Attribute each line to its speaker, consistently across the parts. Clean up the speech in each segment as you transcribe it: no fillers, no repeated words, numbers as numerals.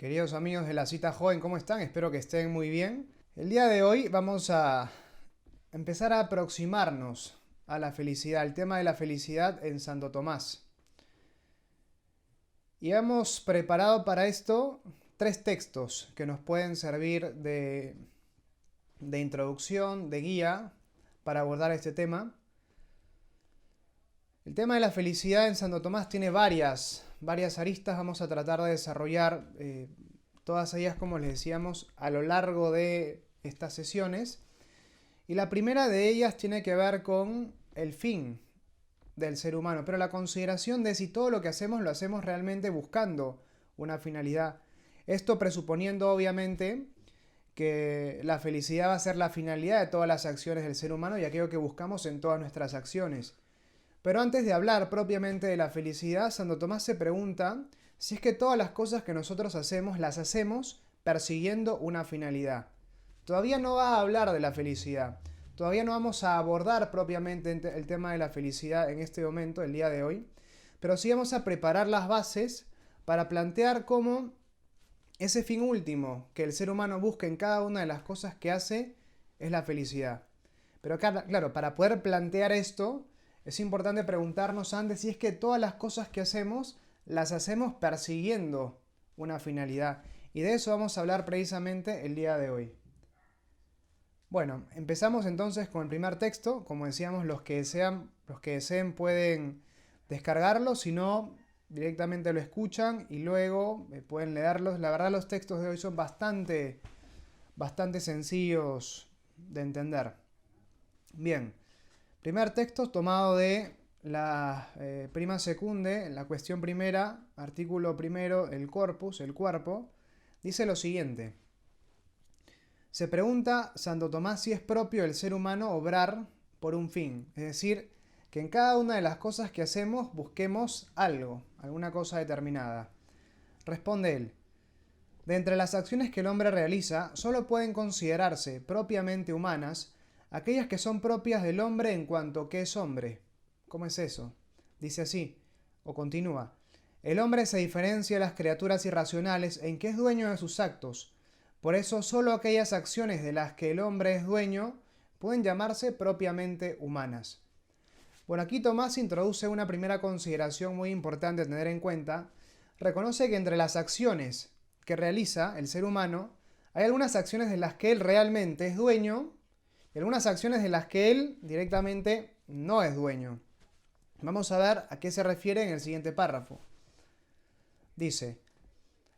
Speaker 1: Queridos amigos de la cita joven, ¿cómo están? Espero que estén muy bien. El día de hoy vamos a empezar a aproximarnos a la felicidad, el tema de la felicidad en Santo Tomás. Y hemos preparado para esto 3 textos que nos pueden servir de introducción, de guía para abordar este tema. El tema de la felicidad en Santo Tomás tiene varias aristas. Vamos a tratar de desarrollar todas ellas, como les decíamos, a lo largo de estas sesiones. Y la primera de ellas tiene que ver con el fin del ser humano, pero la consideración de si todo lo que hacemos lo hacemos realmente buscando una finalidad. Esto presuponiendo, obviamente, que la felicidad va a ser la finalidad de todas las acciones del ser humano y aquello que buscamos en todas nuestras acciones. Pero antes de hablar propiamente de la felicidad, Santo Tomás se pregunta si es que todas las cosas que nosotros hacemos las hacemos persiguiendo una finalidad. Todavía no va a hablar de la felicidad. Todavía no vamos a abordar propiamente el tema de la felicidad en este momento, el día de hoy. Pero sí vamos a preparar las bases para plantear cómo ese fin último que el ser humano busca en cada una de las cosas que hace es la felicidad. Pero claro, para poder plantear esto, es importante preguntarnos antes si es que todas las cosas que hacemos las hacemos persiguiendo una finalidad. Y de eso vamos a hablar precisamente el día de hoy. Bueno, empezamos entonces con el primer texto. Como decíamos, los que deseen pueden descargarlo, si no, directamente lo escuchan y luego pueden leerlos. La verdad, los textos de hoy son bastante sencillos de entender. Bien. Primer texto tomado de la prima secunde, la cuestión primera, artículo primero, el corpus, el cuerpo, dice lo siguiente. Se pregunta Santo Tomás si es propio del ser humano obrar por un fin, es decir, que en cada una de las cosas que hacemos busquemos algo, alguna cosa determinada. Responde él. De entre las acciones que el hombre realiza, solo pueden considerarse propiamente humanas aquellas que son propias del hombre en cuanto que es hombre. ¿Cómo es eso? Dice así, o continúa. El hombre se diferencia de las criaturas irracionales en que es dueño de sus actos. Por eso solo aquellas acciones de las que el hombre es dueño pueden llamarse propiamente humanas. Bueno, aquí Tomás introduce una primera consideración muy importante a tener en cuenta. Reconoce que entre las acciones que realiza el ser humano, hay algunas acciones de las que él realmente es dueño y algunas acciones de las que él directamente no es dueño. Vamos a ver a qué se refiere en el siguiente párrafo. Dice,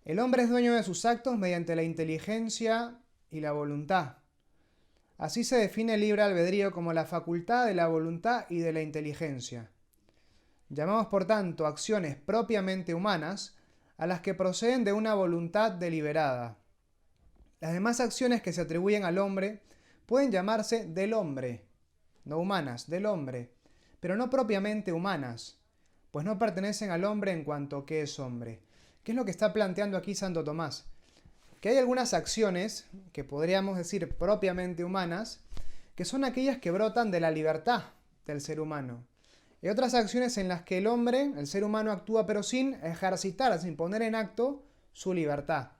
Speaker 1: el hombre es dueño de sus actos mediante la inteligencia y la voluntad. Así se define el libre albedrío como la facultad de la voluntad y de la inteligencia. Llamamos por tanto acciones propiamente humanas a las que proceden de una voluntad deliberada. Las demás acciones que se atribuyen al hombre pueden llamarse del hombre, no humanas, del hombre, pero no propiamente humanas, pues no pertenecen al hombre en cuanto que es hombre. ¿Qué es lo que está planteando aquí Santo Tomás? Que hay algunas acciones que podríamos decir propiamente humanas, que son aquellas que brotan de la libertad del ser humano. Hay otras acciones en las que el hombre, el ser humano, actúa pero sin ejercitar, sin poner en acto su libertad.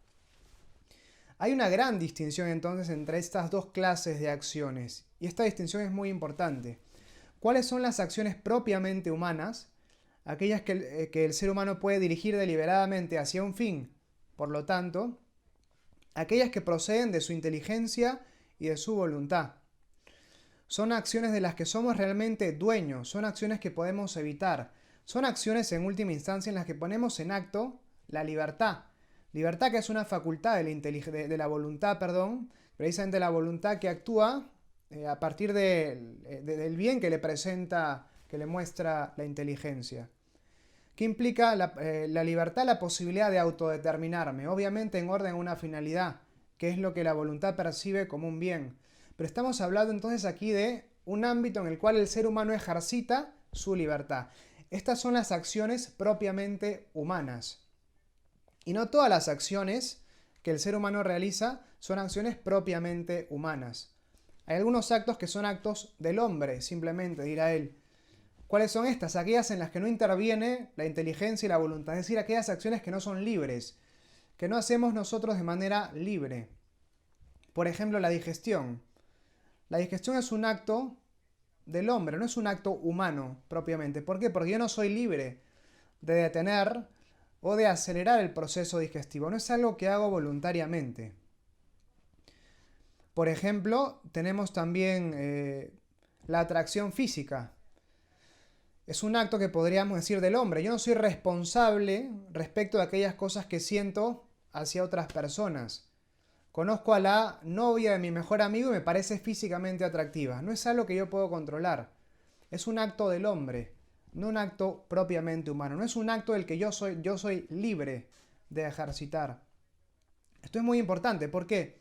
Speaker 1: Hay una gran distinción entonces entre estas dos clases de acciones, y esta distinción es muy importante. ¿Cuáles son las acciones propiamente humanas? Aquellas que el ser humano puede dirigir deliberadamente hacia un fin, por lo tanto, aquellas que proceden de su inteligencia y de su voluntad. Son acciones de las que somos realmente dueños, son acciones que podemos evitar, son acciones en última instancia en las que ponemos en acto la libertad. Libertad que es una facultad de la voluntad, precisamente la voluntad que actúa a partir del bien que le presenta, que le muestra la inteligencia. ¿Qué implica la libertad? La posibilidad de autodeterminarme, obviamente en orden a una finalidad, que es lo que la voluntad percibe como un bien. Pero estamos hablando entonces aquí de un ámbito en el cual el ser humano ejercita su libertad. Estas son las acciones propiamente humanas. Y no todas las acciones que el ser humano realiza son acciones propiamente humanas. Hay algunos actos que son actos del hombre, simplemente, dirá él. ¿Cuáles son estas? Aquellas en las que no interviene la inteligencia y la voluntad, es decir, aquellas acciones que no son libres, que no hacemos nosotros de manera libre. Por ejemplo, la digestión. La digestión es un acto del hombre, no es un acto humano propiamente. ¿Por qué? Porque yo no soy libre de detener o de acelerar el proceso digestivo. No es algo que hago voluntariamente. Por ejemplo, tenemos también la atracción física. Es un acto que podríamos decir del hombre. Yo no soy responsable respecto de aquellas cosas que siento hacia otras personas. Conozco a la novia de mi mejor amigo y me parece físicamente atractiva. No es algo que yo puedo controlar. Es un acto del hombre, no un acto propiamente humano. No es un acto del que yo soy libre de ejercitar. Esto es muy importante. ¿Por qué?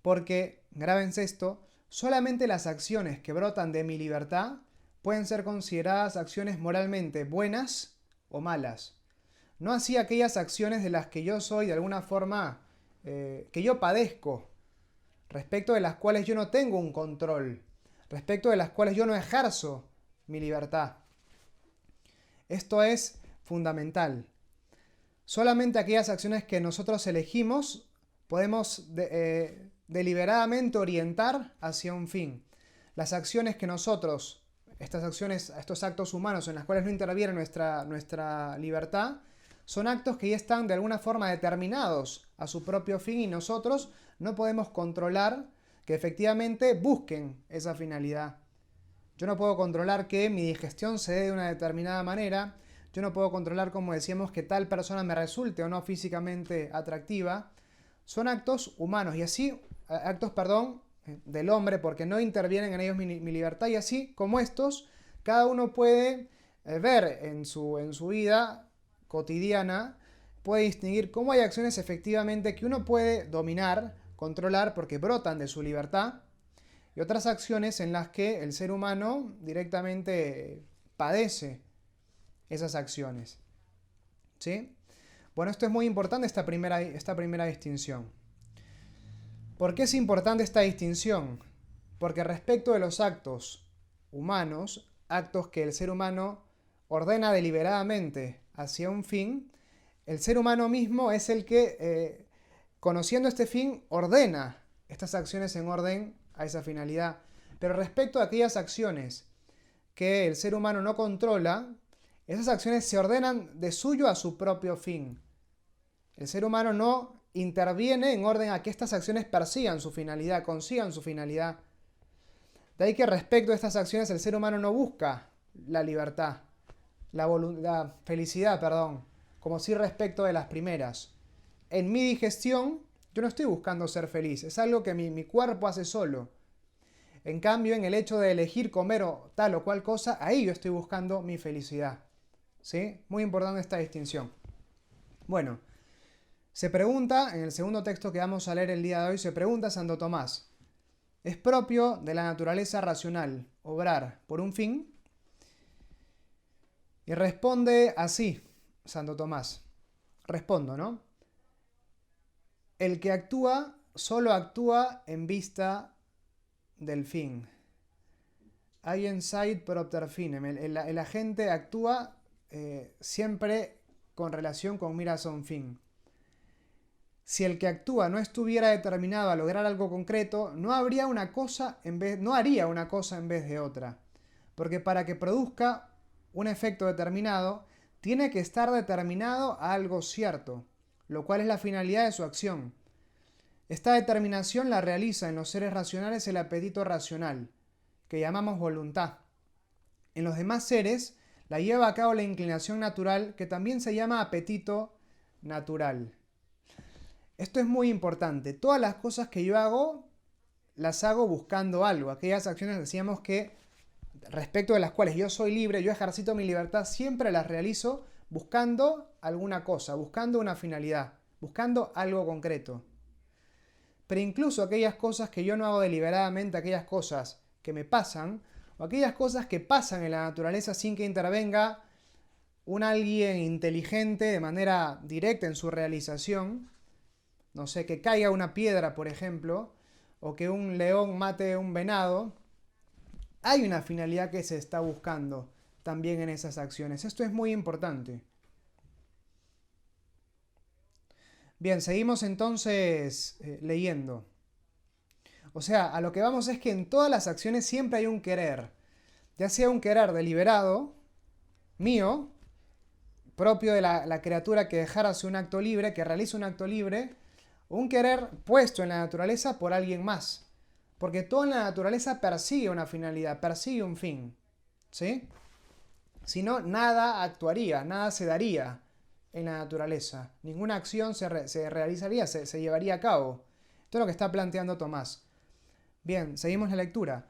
Speaker 1: Porque, grábense esto, solamente las acciones que brotan de mi libertad pueden ser consideradas acciones moralmente buenas o malas. No así aquellas acciones de las que yo soy de alguna forma, que yo padezco, respecto de las cuales yo no tengo un control, respecto de las cuales yo no ejerzo mi libertad. Esto es fundamental. Solamente aquellas acciones que nosotros elegimos podemos deliberadamente orientar hacia un fin. Las acciones que nosotros, estas acciones, estos actos humanos en los cuales no interviene nuestra libertad, son actos que ya están de alguna forma determinados a su propio fin y nosotros no podemos controlar que efectivamente busquen esa finalidad. Yo no puedo controlar que mi digestión se dé de una determinada manera. Yo no puedo controlar, como decíamos, que tal persona me resulte o no físicamente atractiva. Son actos humanos y así, del hombre, porque no intervienen en ellos mi libertad. Y así como estos, cada uno puede ver en su vida cotidiana, puede distinguir cómo hay acciones efectivamente que uno puede dominar, controlar, porque brotan de su libertad, y otras acciones en las que el ser humano directamente padece esas acciones. ¿Sí? Bueno, esto es muy importante, esta primera distinción. ¿Por qué es importante esta distinción? Porque respecto de los actos humanos, actos que el ser humano ordena deliberadamente hacia un fin, el ser humano mismo es el que, conociendo este fin, ordena estas acciones en orden a esa finalidad. Pero respecto a aquellas acciones que el ser humano no controla, esas acciones se ordenan de suyo a su propio fin. El ser humano no interviene en orden a que estas acciones persigan su finalidad, consigan su finalidad. De ahí que respecto a estas acciones el ser humano no busca la libertad, la felicidad, como si respecto de las primeras. En mi digestión yo no estoy buscando ser feliz, es algo que mi cuerpo hace solo. En cambio, en el hecho de elegir comer o tal o cual cosa, ahí yo estoy buscando mi felicidad. ¿Sí? Muy importante esta distinción. Bueno, se pregunta, en el segundo texto que vamos a leer el día de hoy, se pregunta Santo Tomás, ¿es propio de la naturaleza racional obrar por un fin? Y responde así, Santo Tomás. Respondo, ¿no? El que actúa, solo actúa en vista del fin. Agent seit propter finem. El agente actúa siempre con relación con miras a un fin. Si el que actúa no estuviera determinado a lograr algo concreto, no haría una cosa en vez de otra. Porque para que produzca un efecto determinado, tiene que estar determinado a algo cierto, lo cual es la finalidad de su acción. Esta determinación la realiza en los seres racionales el apetito racional, que llamamos voluntad. En los demás seres la lleva a cabo la inclinación natural, que también se llama apetito natural. Esto es muy importante. Todas las cosas que yo hago, las hago buscando algo. Aquellas acciones, decíamos que respecto de las cuales yo soy libre, yo ejercito mi libertad, siempre las realizo buscando alguna cosa, buscando una finalidad, buscando algo concreto. Pero incluso aquellas cosas que yo no hago deliberadamente, aquellas cosas que me pasan, o aquellas cosas que pasan en la naturaleza sin que intervenga un alguien inteligente de manera directa en su realización, no sé, que caiga una piedra, por ejemplo, o que un león mate un venado, hay una finalidad que se está buscando también en esas acciones. Esto es muy importante. Bien, seguimos entonces leyendo. O sea, a lo que vamos es que en todas las acciones siempre hay un querer, ya sea un querer deliberado, mío, propio de la criatura que dejara hacer un acto libre, que realiza un acto libre, o un querer puesto en la naturaleza por alguien más. Porque todo en la naturaleza persigue una finalidad, persigue un fin. ¿Sí? Si no, nada actuaría, nada se daría en la naturaleza. Ninguna acción se realizaría, se llevaría a cabo. Esto es lo que está planteando Tomás. Bien, seguimos la lectura.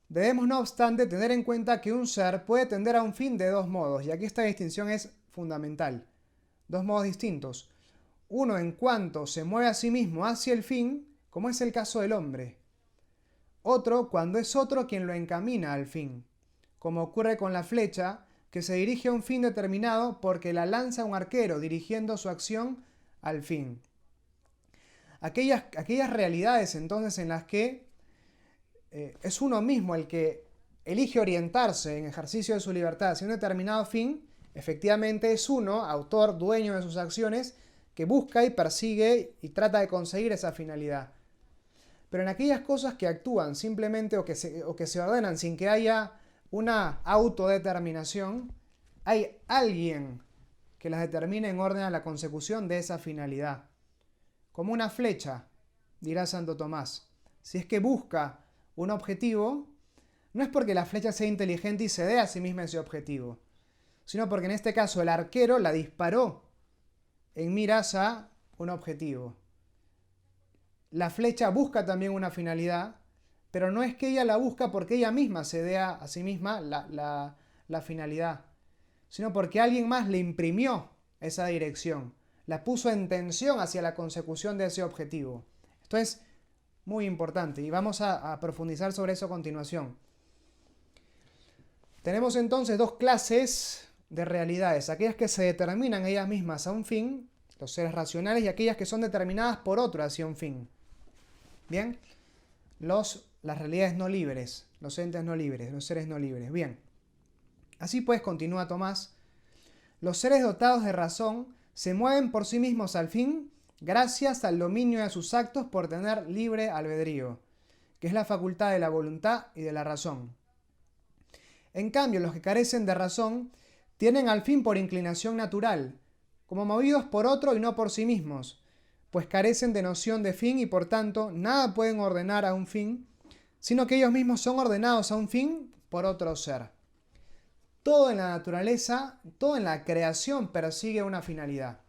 Speaker 1: Debemos, no obstante, tener en cuenta que un ser puede tender a un fin de dos modos, y aquí esta distinción es fundamental. Dos modos distintos. Uno en cuanto se mueve a sí mismo hacia el fin, como es el caso del hombre. Otro cuando es otro quien lo encamina al fin, como ocurre con la flecha, que se dirige a un fin determinado porque la lanza un arquero dirigiendo su acción al fin. Aquellas realidades entonces en las que es uno mismo el que elige orientarse en ejercicio de su libertad hacia un determinado fin, efectivamente es uno, autor, dueño de sus acciones, que busca y persigue y trata de conseguir esa finalidad. Pero en aquellas cosas que actúan simplemente o que se ordenan sin que haya una autodeterminación, hay alguien que las determine en orden a la consecución de esa finalidad. Como una flecha, dirá Santo Tomás. Si es que busca un objetivo, no es porque la flecha sea inteligente y se dé a sí misma ese objetivo, sino porque en este caso el arquero la disparó en miras a un objetivo. La flecha busca también una finalidad, pero no es que ella la busca porque ella misma se dé a sí misma la finalidad, sino porque alguien más le imprimió esa dirección, la puso en tensión hacia la consecución de ese objetivo. Esto es muy importante y vamos a profundizar sobre eso a continuación. Tenemos entonces dos clases de realidades, aquellas que se determinan ellas mismas a un fin, los seres racionales, y aquellas que son determinadas por otro hacia un fin. Bien, las realidades no libres, los entes no libres, los seres no libres. Bien, así pues, continúa Tomás, los seres dotados de razón se mueven por sí mismos al fin gracias al dominio de sus actos por tener libre albedrío, que es la facultad de la voluntad y de la razón. En cambio, los que carecen de razón tienen al fin por inclinación natural, como movidos por otro y no por sí mismos, pues carecen de noción de fin y por tanto nada pueden ordenar a un fin, sino que ellos mismos son ordenados a un fin por otro ser. Todo en la naturaleza, todo en la creación persigue una finalidad.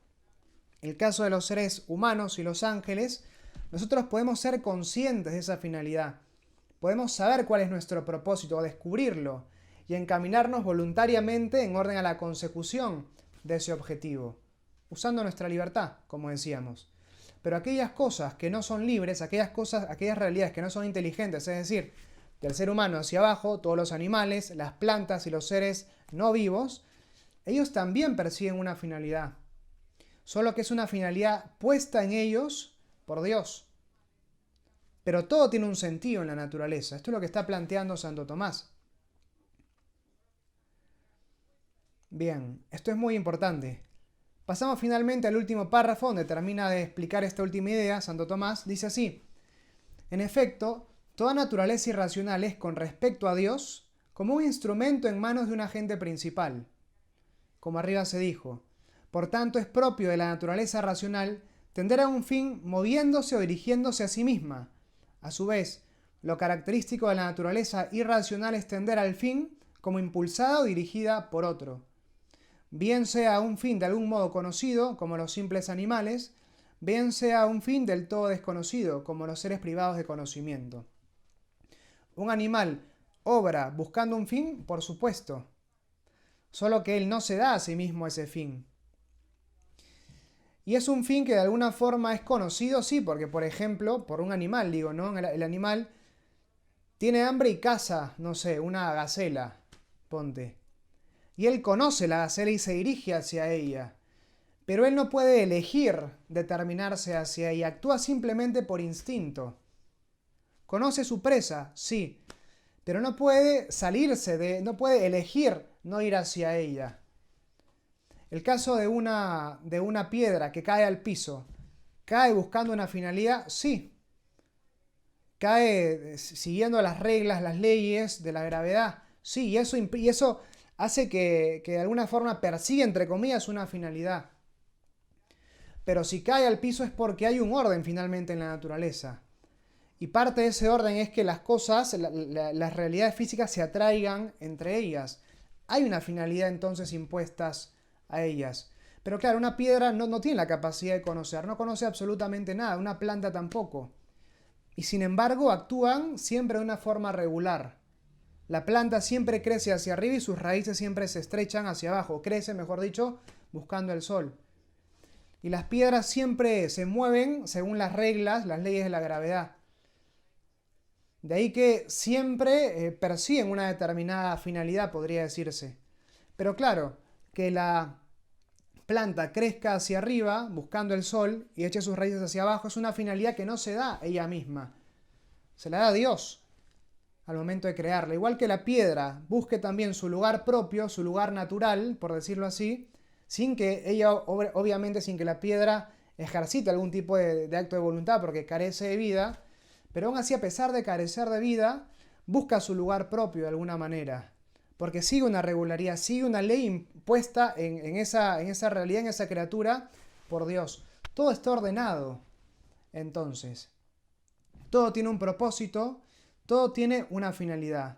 Speaker 1: En el caso de los seres humanos y los ángeles, nosotros podemos ser conscientes de esa finalidad. Podemos saber cuál es nuestro propósito, descubrirlo y encaminarnos voluntariamente en orden a la consecución de ese objetivo, usando nuestra libertad, como decíamos. Pero aquellas cosas que no son libres, aquellas realidades que no son inteligentes, es decir, del ser humano hacia abajo, todos los animales, las plantas y los seres no vivos, ellos también persiguen una finalidad. Solo que es una finalidad puesta en ellos por Dios. Pero todo tiene un sentido en la naturaleza. Esto es lo que está planteando Santo Tomás. Bien, esto es muy importante. Pasamos finalmente al último párrafo donde termina de explicar esta última idea. Santo Tomás dice así: en efecto, toda naturaleza irracional es, con respecto a Dios, como un instrumento en manos de un agente principal, como arriba se dijo. Por tanto, es propio de la naturaleza racional tender a un fin moviéndose o dirigiéndose a sí misma. A su vez, lo característico de la naturaleza irracional es tender al fin como impulsada o dirigida por otro. Bien sea a un fin de algún modo conocido, como los simples animales, bien sea a un fin del todo desconocido, como los seres privados de conocimiento. Un animal obra buscando un fin, por supuesto, solo que él no se da a sí mismo ese fin. Y es un fin que de alguna forma es conocido, sí, porque por ejemplo, por un animal, digo, ¿no? El animal tiene hambre y caza, no sé, una gacela, ponte. Y él conoce la gacela y se dirige hacia ella. Pero él no puede elegir determinarse hacia ella, actúa simplemente por instinto. Conoce su presa, sí, pero no puede no puede elegir no ir hacia ella. El caso de una piedra que cae al piso. ¿Cae buscando una finalidad? Sí. ¿Cae siguiendo las reglas, las leyes de la gravedad? Sí, y eso hace que de alguna forma persiga, entre comillas, una finalidad. Pero si cae al piso es porque hay un orden finalmente en la naturaleza. Y parte de ese orden es que las cosas, las realidades físicas se atraigan entre ellas. Hay una finalidad entonces impuestas a ellas. Pero claro, una piedra no tiene la capacidad de conocer, no conoce absolutamente nada, una planta tampoco. Y sin embargo actúan siempre de una forma regular. La planta siempre crece hacia arriba y sus raíces siempre se estrechan hacia abajo, crece, mejor dicho, buscando el sol. Y las piedras siempre se mueven según las reglas, las leyes de la gravedad. De ahí que siempre persiguen una determinada finalidad, podría decirse. Pero claro, que la planta crezca hacia arriba, buscando el sol, y eche sus raíces hacia abajo, es una finalidad que no se da ella misma. Se la da Dios al momento de crearla. Igual que la piedra busque también su lugar propio, su lugar natural, por decirlo así, sin que ella, obviamente sin que la piedra ejercite algún tipo de acto de voluntad, porque carece de vida, pero aún así, a pesar de carecer de vida, busca su lugar propio de alguna manera, porque sigue una regularidad, sigue una ley impuesta en esa realidad, en esa criatura, por Dios. Todo está ordenado, entonces. Todo tiene un propósito, todo tiene una finalidad.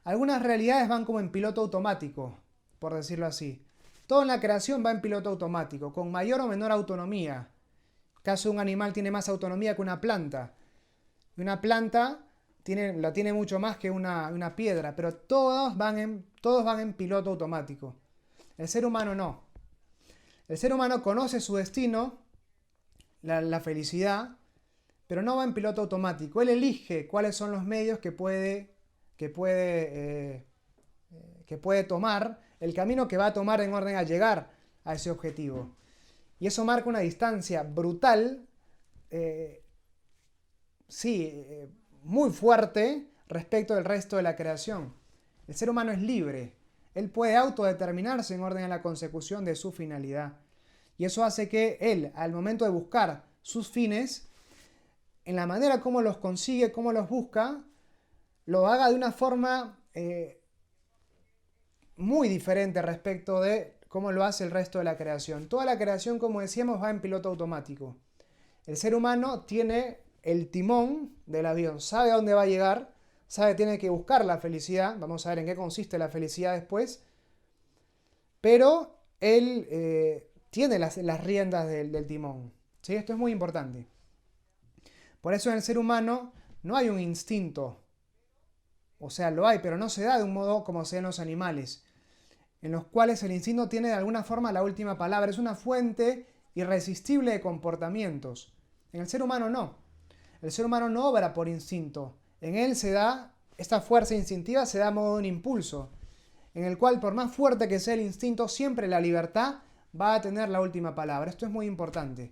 Speaker 1: Algunas realidades van como en piloto automático, por decirlo así. Todo en la creación va en piloto automático, con mayor o menor autonomía. En caso de un animal tiene más autonomía que una planta. Y una planta la tiene mucho más que una piedra, pero todos van en piloto automático. El ser humano no. El ser humano conoce su destino, la felicidad, pero no va en piloto automático. Él elige cuáles son los medios que puede tomar, el camino que va a tomar en orden a llegar a ese objetivo. Y eso marca una distancia brutal, muy fuerte respecto del resto de la creación. El ser humano es libre. Él puede autodeterminarse en orden a la consecución de su finalidad. Y eso hace que él, al momento de buscar sus fines, en la manera como los consigue, como los busca, lo haga de una forma muy diferente respecto de cómo lo hace el resto de la creación. Toda la creación, como decíamos, va en piloto automático. El ser humano tiene el timón del avión, sabe a dónde va a llegar, sabe que tiene que buscar la felicidad, vamos a ver en qué consiste la felicidad después, pero él tiene las riendas del timón. ¿Sí? Esto es muy importante. Por eso en el ser humano no hay un instinto, o sea, lo hay, pero no se da de un modo como se da en los animales, en los cuales el instinto tiene de alguna forma la última palabra, es una fuente irresistible de comportamientos. En el ser humano no. El ser humano no obra por instinto. En él se da, esta fuerza instintiva se da a modo de un impulso, en el cual por más fuerte que sea el instinto, siempre la libertad va a tener la última palabra. Esto es muy importante.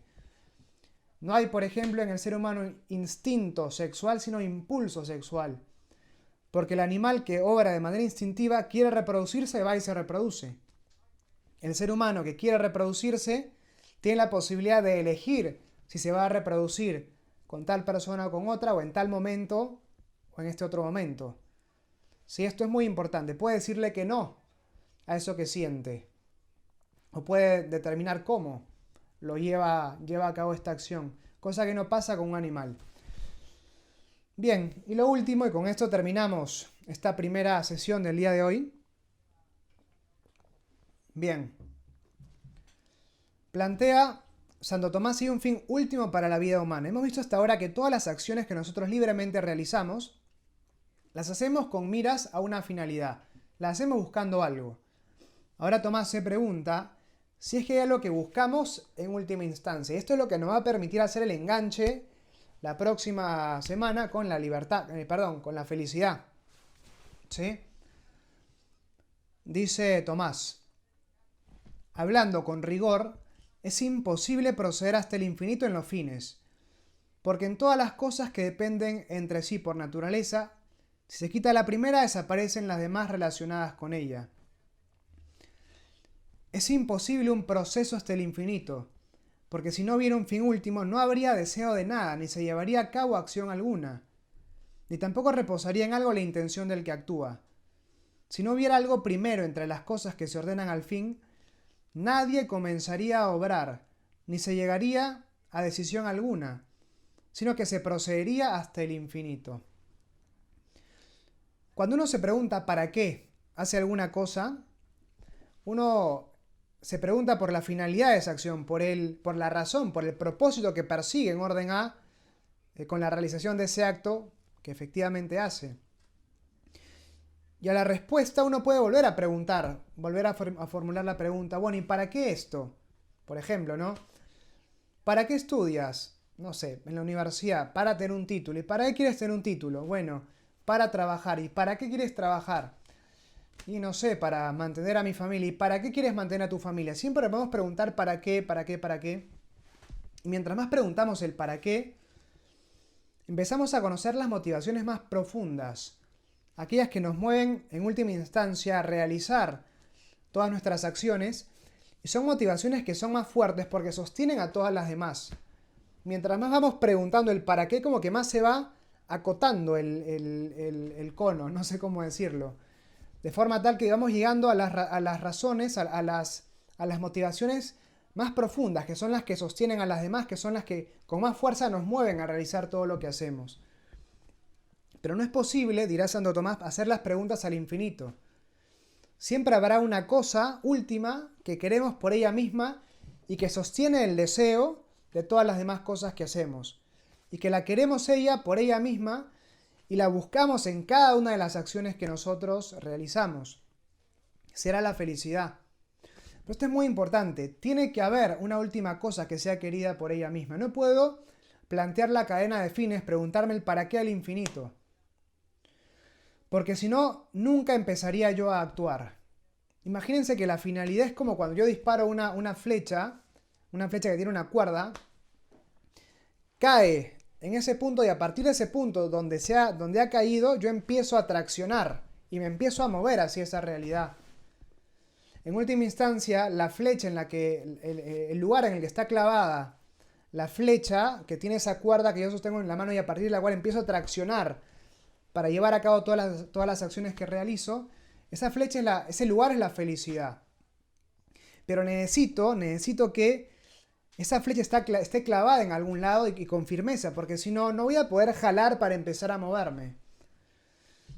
Speaker 1: No hay, por ejemplo, en el ser humano instinto sexual, sino impulso sexual. Porque el animal que obra de manera instintiva quiere reproducirse, va y se reproduce. El ser humano que quiere reproducirse tiene la posibilidad de elegir si se va a reproducir con tal persona o con otra, o en tal momento o en este otro momento. Sí, esto es muy importante. Puede decirle que no a eso que siente. O puede determinar cómo lo lleva a cabo esta acción. Cosa que no pasa con un animal. Bien, y lo último, y con esto terminamos esta primera sesión del día de hoy. Bien. Plantea Santo Tomás y un fin último para la vida humana. Hemos visto hasta ahora que todas las acciones que nosotros libremente realizamos, las hacemos con miras a una finalidad. Las hacemos buscando algo. Ahora Tomás se pregunta si es que hay algo que buscamos en última instancia. Esto es lo que nos va a permitir hacer el enganche la próxima semana con la libertad, con la felicidad. ¿Sí? Dice Tomás, hablando con rigor, es imposible proceder hasta el infinito en los fines, porque en todas las cosas que dependen entre sí por naturaleza, si se quita la primera, desaparecen las demás relacionadas con ella. Es imposible un proceso hasta el infinito, Porque si no hubiera un fin último, no habría deseo de nada, ni se llevaría a cabo acción alguna, ni tampoco reposaría en algo la intención del que actúa. Si no hubiera algo primero entre las cosas que se ordenan al fin, nadie comenzaría a obrar, ni se llegaría a decisión alguna, sino que se procedería hasta el infinito. Cuando uno se pregunta para qué hace alguna cosa, uno se pregunta por la finalidad de esa acción, por la razón, por el propósito que persigue en orden a, con la realización de ese acto que efectivamente hace. Y a la respuesta uno puede volver a preguntar, volver a formular la pregunta, bueno, ¿y para qué esto? Por ejemplo, ¿no? ¿Para qué estudias? No sé, en la universidad, para tener un título. ¿Y para qué quieres tener un título? Bueno, para trabajar. ¿Y para qué quieres trabajar? Y no sé, para mantener a mi familia. ¿Y para qué quieres mantener a tu familia? Siempre podemos preguntar para qué, para qué, para qué. Y mientras más preguntamos el para qué, empezamos a conocer las motivaciones más profundas. Aquellas que nos mueven en última instancia a realizar todas nuestras acciones. Y son motivaciones que son más fuertes porque sostienen a todas las demás. Mientras más vamos preguntando el para qué, como que más se va acotando el cono, no sé cómo decirlo. De forma tal que vamos llegando a las razones, a las motivaciones más profundas, que son las que sostienen a las demás, que son las que con más fuerza nos mueven a realizar todo lo que hacemos. Pero no es posible, dirá Santo Tomás, hacer las preguntas al infinito. Siempre habrá una cosa última que queremos por ella misma y que sostiene el deseo de todas las demás cosas que hacemos. Y que la queremos ella por ella misma y la buscamos en cada una de las acciones que nosotros realizamos. Será la felicidad. Pero esto es muy importante. Tiene que haber una última cosa que sea querida por ella misma. No puedo plantear la cadena de fines, preguntarme el para qué al infinito. Porque si no, nunca empezaría yo a actuar. Imagínense que la finalidad es como cuando yo disparo una flecha que tiene una cuerda, cae en ese punto y a partir de ese punto donde ha caído, yo empiezo a traccionar y me empiezo a mover hacia esa realidad. En última instancia, la flecha en la que, el lugar en el que está clavada la flecha, que tiene esa cuerda que yo sostengo en la mano y a partir de la cual empiezo a traccionar para llevar a cabo todas las acciones que realizo, esa flecha, ese lugar es la felicidad. Pero necesito que esa flecha esté clavada en algún lado y con firmeza, porque si no, no voy a poder jalar para empezar a moverme.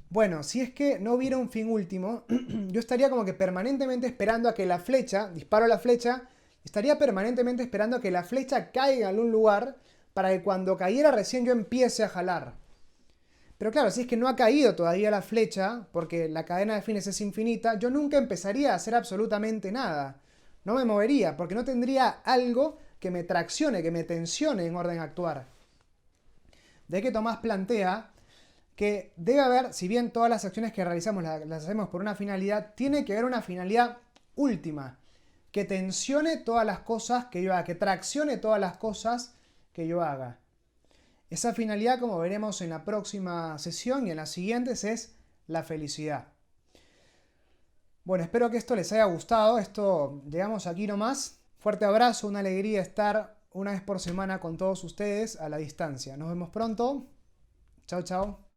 Speaker 1: Bueno, si es que no hubiera un fin último, yo estaría como que permanentemente esperando a que la flecha, disparo la flecha, estaría permanentemente esperando a que la flecha caiga en algún lugar para que cuando cayera recién yo empiece a jalar. Pero claro, si es que no ha caído todavía la flecha, porque la cadena de fines es infinita, yo nunca empezaría a hacer absolutamente nada. No me movería, porque no tendría algo que me traccione, que me tensione en orden a actuar. De que Tomás plantea que debe haber, si bien todas las acciones que realizamos las hacemos por una finalidad, tiene que haber una finalidad última, que tensione todas las cosas que yo haga, que traccione todas las cosas que yo haga. Esa finalidad, como veremos en la próxima sesión y en las siguientes, es la felicidad. Bueno, espero que esto les haya gustado. Llegamos aquí nomás. Fuerte abrazo, una alegría estar una vez por semana con todos ustedes a la distancia. Nos vemos pronto. Chao, chao.